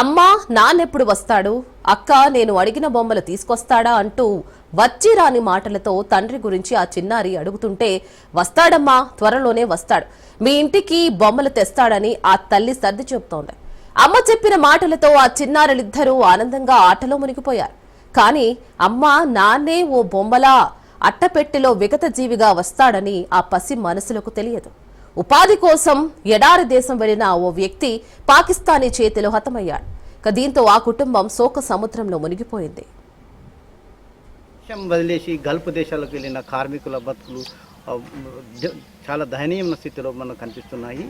అమ్మా నాన్నెప్పుడు వస్తాడు, అక్క నేను అడిగిన బొమ్మలు తీసుకొస్తాడా అంటూ వచ్చి రాని మాటలతో తండ్రి గురించి ఆ చిన్నారి అడుగుతుంటే, వస్తాడమ్మా త్వరలోనే వస్తాడు, మీ ఇంటికి బొమ్మలు తెస్తాడని ఆ తల్లి సర్ది చెబుతోంది. అమ్మ చెప్పిన మాటలతో ఆ చిన్నారులిద్దరూ ఆనందంగా ఆటలో మునిగిపోయారు. కానీ అమ్మా నాన్నే ఓ బొమ్మలా అట్టపెట్టెలో విగత జీవిగా వస్తాడని ఆ పసి మనసులకు తెలియదు. ఉపాధి కోసం ఎడారి దేశం వెళ్లిన ఓ వ్యక్తి పాకిస్తానీ చేతిలో హతమయ్యాడు. దీంతో ఆ కుటుంబం శోక సముద్రంలో మునిగిపోయింది. దేశం వదిలేసి గల్ఫ్ దేశాలకు వెళ్ళిన కార్మికుల బతుకులు చాలా దయనీయమైన స్థితిలో మనకు కనిపిస్తున్నాయి.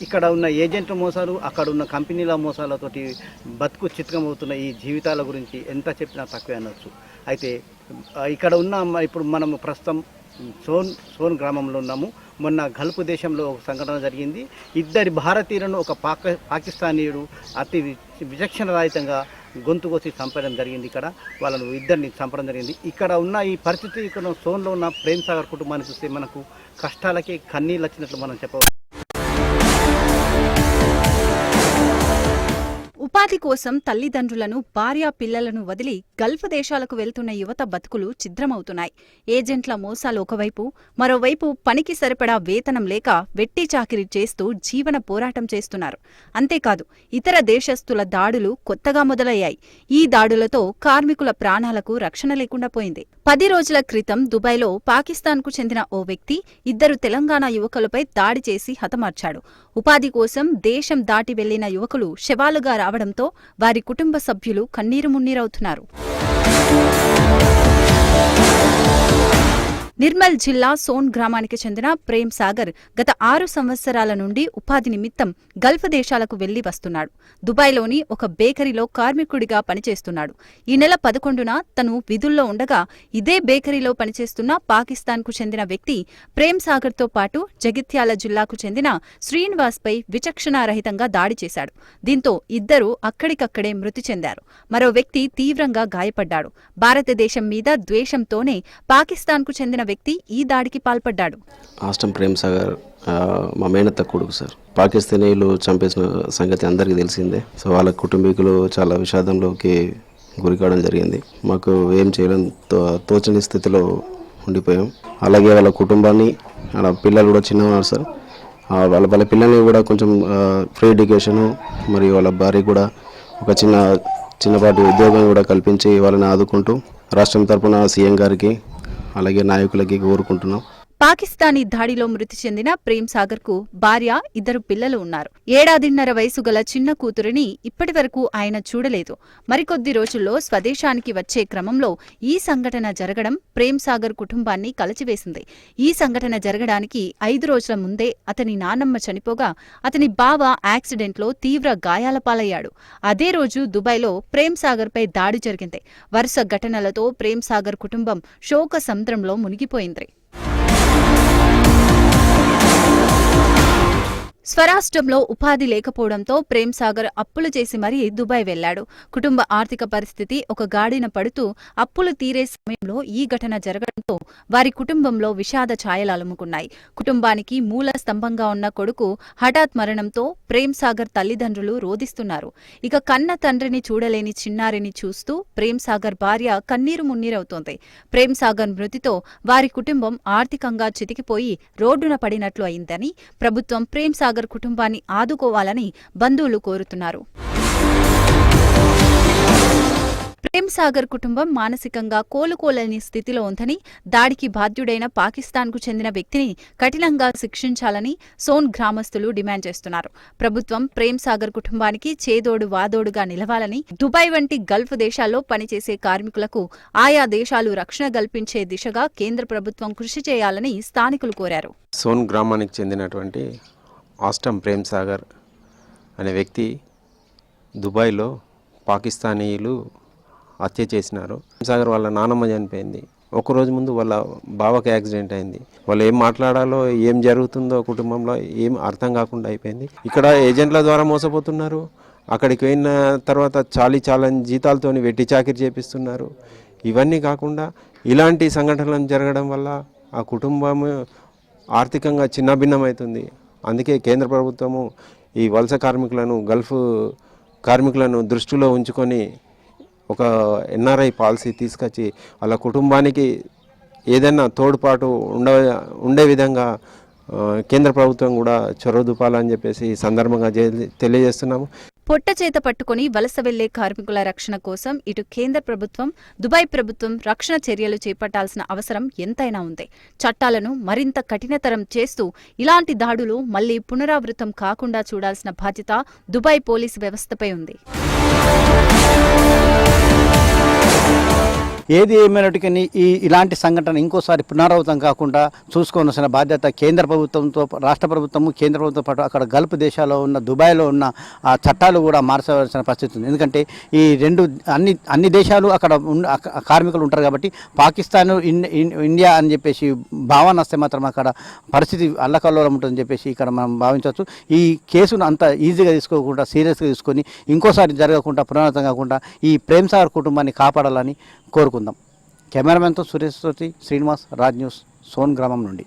ఇక్కడ ఉన్న ఏజెంట్ల మోసాలు, అక్కడ ఉన్న కంపెనీల మోసాలతోటి బతుకు చిత్కమవుతున్న ఈ జీవితాల గురించి ఎంత చెప్పినా తక్కువే అనొచ్చు. అయితే ఇక్కడ ఉన్న ఇప్పుడు మనము ప్రస్తుతం సోన్ గ్రామంలో ఉన్నాము. మొన్న గల్ఫ్ దేశంలో ఒక సంఘటన జరిగింది. ఇద్దరి భారతీయులను ఒక పాకిస్తానీయుడు అతి విచక్షణరహితంగా గొంతు కోసి చంపడం జరిగింది. ఇక్కడ వాళ్ళను ఇద్దరిని చంపడం జరిగింది. ఇక్కడ ఉన్న ఈ పరిస్థితి, ఇక్కడ సోన్లో ఉన్న ప్రేమ్ సాగర్ కుటుంబాన్ని చూస్తే మనకు కష్టాలకి కన్నీళ్ళు వచ్చినట్లు మనం చెప్పవచ్చు. ఉపాధి కోసం తల్లిదండ్రులను, భార్యా పిల్లలను వదిలి గల్ఫ్ దేశాలకు వెళ్తున్న యువత బతుకులు ఛిద్రమవుతున్నాయి. ఏజెంట్ల మోసాలు ఒకవైపు, మరోవైపు పనికి సరిపడా వేతనం లేక వెట్టి చాకిరీ చేస్తూ జీవన పోరాటం చేస్తున్నారు. అంతేకాదు ఇతర దేశస్థుల దాడులు కొత్తగా మొదలయ్యాయి. ఈ దాడులతో కార్మికుల ప్రాణాలకు రక్షణ లేకుండా పోయింది. 10 రోజుల క్రితం దుబాయ్లో పాకిస్తాన్కు చెందిన ఓ వ్యక్తి ఇద్దరు తెలంగాణ యువకులపై దాడి చేసి హతమార్చాడు. ఉపాధి కోసం దేశం దాటి వెళ్లిన యువకులు శవాలుగా రావడంతో వారి కుటుంబ సభ్యులు కన్నీరు మున్నీరవుతున్నారు. నిర్మల్ జిల్లా సోన్ గ్రామానికి చెందిన ప్రేమ్ సాగర్ గత 6 సంవత్సరాల నుండి ఉపాధి నిమిత్తం గల్ఫ్ దేశాలకు వెళ్లి వస్తున్నాడు. దుబాయ్లోని ఒక బేకరీలో కార్మికుడిగా పనిచేస్తున్నాడు. ఈ నెల 11న తను విధుల్లో ఉండగా ఇదే బేకరీలో పనిచేస్తున్న పాకిస్తాన్కు చెందిన వ్యక్తి ప్రేమ్ సాగర్తో పాటు జగిత్యాల జిల్లాకు చెందిన శ్రీనివాస్పై విచక్షణారహితంగా దాడి చేశాడు. దీంతో ఇద్దరూ అక్కడికక్కడే మృతి చెందారు. మరో వ్యక్తి తీవ్రంగా గాయపడ్డాడు. భారతదేశం మీద ద్వేషంతోనే పాకిస్తాన్కు చెందిన వ్యక్తి ఈ దాడికి పాల్పడ్డాడు. ఆస్టం ప్రేమ్ సాగర్ మా మేనత్త కొడుకు సార్. పాకిస్తానీయులు చంపేసిన సంగతి అందరికీ తెలిసిందే. సో వాళ్ళ కుటుంబీకులు చాలా విషాదంలోకి గురికావడం జరిగింది. మాకు ఏం చేయడం తోచని స్థితిలో ఉండిపోయాం. అలాగే వాళ్ళ కుటుంబాన్ని, వాళ్ళ పిల్లలు కూడా చిన్న ఉన్నారు సార్. వాళ్ళ పిల్లల్ని కూడా కొంచెం ఫ్రీ ఎడ్యుకేషను, మరియు వాళ్ళ భార్య కూడా ఒక చిన్నపాటి ఉద్యోగం కూడా కల్పించి వాళ్ళని ఆదుకుంటూ రాష్ట్రం తరపున సీఎం గారికి అలాగే నాయకులకి కోరుకుంటున్నాం. పాకిస్తానీ దాడిలో మృతి చెందిన ప్రేమ్ సాగర్ కు భార్య, 2 పిల్లలు ఉన్నారు. 1.5 వయసు గల చిన్న కూతురిని ఇప్పటివరకు ఆయన చూడలేదు. మరికొద్ది రోజుల్లో స్వదేశానికి వచ్చే క్రమంలో ఈ సంఘటన జరగడం ప్రేమ్ సాగర్ కుటుంబాన్ని కలచివేసింది. ఈ సంఘటన జరగడానికి 5 రోజుల ముందే అతని నాన్నమ్మ చనిపోగా అతని బావ యాక్సిడెంట్లో తీవ్ర గాయాల పాలయ్యాడు. అదే రోజు దుబాయ్లో ప్రేమ్ సాగర్ పై దాడి జరిగింది. వరుస ఘటనలతో ప్రేమ్ సాగర్ కుటుంబం శోక సముద్రంలో మునిగిపోయింది. స్వరాష్ట్రంలో ఉపాధి లేకపోవడంతో ప్రేమ్ సాగర్ అప్పులు చేసి మరీ దుబాయ్ వెళ్లాడు. కుటుంబ ఆర్థిక పరిస్థితి ఒక గాడిన పడుతూ అప్పులు తీరే సమయంలో ఈ ఘటన జరగడంతో వారి కుటుంబంలో విషాద ఛాయలు అలుముకున్నాయి. కుటుంబానికి మూల స్తంభంగా ఉన్న కొడుకు హఠాత్ మరణంతో ప్రేమ్ సాగర్ తల్లిదండ్రులు రోదిస్తున్నారు. ఇక కన్న తండ్రిని చూడలేని చిన్నారిని చూస్తూ ప్రేమ్ సాగర్ భార్య కన్నీరు మున్నీరవుతోంది. ప్రేమ్ సాగర్ మృతితో వారి కుటుంబం ఆర్థికంగా చితికిపోయి రోడ్డున పడినట్లు అయిందని ప్రభుత్వం ప్రేమ్ సాగర్ కుటుంబాన్ని ఆదుకోవాలని బంధువులు కోరుతున్నారు. ప్రేమ్ సాగర్ కుటుంబం మానసికంగా కోలుకోలేని స్థితిలో ఉందని, దాడికి బాధ్యుడైన పాకిస్తాన్కు చెందిన వ్యక్తిని కఠినంగా శిక్షించాలని సోన్ గ్రామస్తులు డిమాండ్ చేస్తున్నారు. ప్రభుత్వం ప్రేమ్ సాగర్ కుటుంబానికి చేదోడు వాదోడుగా నిలవాలని, దుబాయ్ వంటి గల్ఫ్ దేశాల్లో పనిచేసే కార్మికులకు ఆయా దేశాలు రక్షణ కల్పించే దిశగా కేంద్ర ప్రభుత్వం కృషి చేయాలని స్థానికులు కోరారు. సోన్ గ్రామానికి చెందినటువంటి ఆస్టం ప్రేమ్ సాగర్ అనే వ్యక్తి దుబాయ్లో పాకిస్తానీయులు హత్య చేసినారు. ప్రేమ్ సాగర్ వాళ్ళ నానమ్మ చనిపోయింది. ఒకరోజు ముందు వాళ్ళ బావకి యాక్సిడెంట్ అయింది. వాళ్ళు ఏం మాట్లాడాలో, ఏం జరుగుతుందో కుటుంబంలో ఏం అర్థం కాకుండా అయిపోయింది. ఇక్కడ ఏజెంట్ల ద్వారా మోసపోతున్నారు. అక్కడికి పోయిన తర్వాత చాలా జీతాలతో వెట్టి చాకిరీ చేపిస్తున్నారు. ఇవన్నీ కాకుండా ఇలాంటి సంఘటనలు జరగడం వల్ల ఆ కుటుంబం ఆర్థికంగా చిన్నభిన్నమవుతుంది. అందుకే కేంద్ర ప్రభుత్వము ఈ వలస కార్మికులను గల్ఫ్ కార్మికులను దృష్టిలో ఉంచుకొని ఒక ఎన్ఆర్ఐ పాలసీ తీసుకొచ్చి వాళ్ళ కుటుంబానికి ఏదైనా తోడ్పాటు ఉండే విధంగా కేంద్ర ప్రభుత్వం కూడా చొరవ చూపాలని చెప్పేసి ఈ సందర్భంగా తెలియజేస్తున్నాము. పొట్ట చేత పట్టుకుని వలస వెళ్లే కార్మికుల రక్షణ కోసం ఇటు కేంద్ర ప్రభుత్వం, దుబాయ్ ప్రభుత్వం రక్షణ చర్యలు చేపట్టాల్సిన అవసరం ఎంతైనా ఉంది. చట్టాలను మరింత కఠినతరం చేస్తూ ఇలాంటి దాడులు మళ్లీ పునరావృతం కాకుండా చూడాల్సిన బాధ్యత దుబాయ్ పోలీసు వ్యవస్థపై ఉంది. ఏది ఏమైనట్టుకని ఇలాంటి సంఘటన ఇంకోసారి పునరావృతం కాకుండా చూసుకోవాల్సిన బాధ్యత కేంద్ర ప్రభుత్వంతో, రాష్ట్ర ప్రభుత్వము, కేంద్ర ప్రభుత్వంతో పాటు అక్కడ గల్ఫ్ దేశాల్లో ఉన్న, దుబాయ్లో ఉన్న ఆ చట్టాలు కూడా మార్చవలసిన పరిస్థితి ఉంది. ఎందుకంటే ఈ అన్ని దేశాలు అక్కడ కార్మికులు ఉంటారు కాబట్టి పాకిస్తాన్, ఇండియా అని చెప్పేసి భావన వస్తే మాత్రం అక్కడ పరిస్థితి అల్లకల్లోలం ఉంటుందని చెప్పేసి ఇక్కడ మనం భావించవచ్చు. ఈ కేసును అంత ఈజీగా తీసుకోకుండా, సీరియస్గా తీసుకొని ఇంకోసారి జరగకుండా, పునరావృతం కాకుండా ఈ ప్రేమ్ సాగర్ కుటుంబాన్ని కాపాడాలని కోరుకుందాం. కెమెరామెన్తో సురేష్ శ్రీనివాస్, రాజ్ న్యూస్, సోన్ గ్రామం నుండి.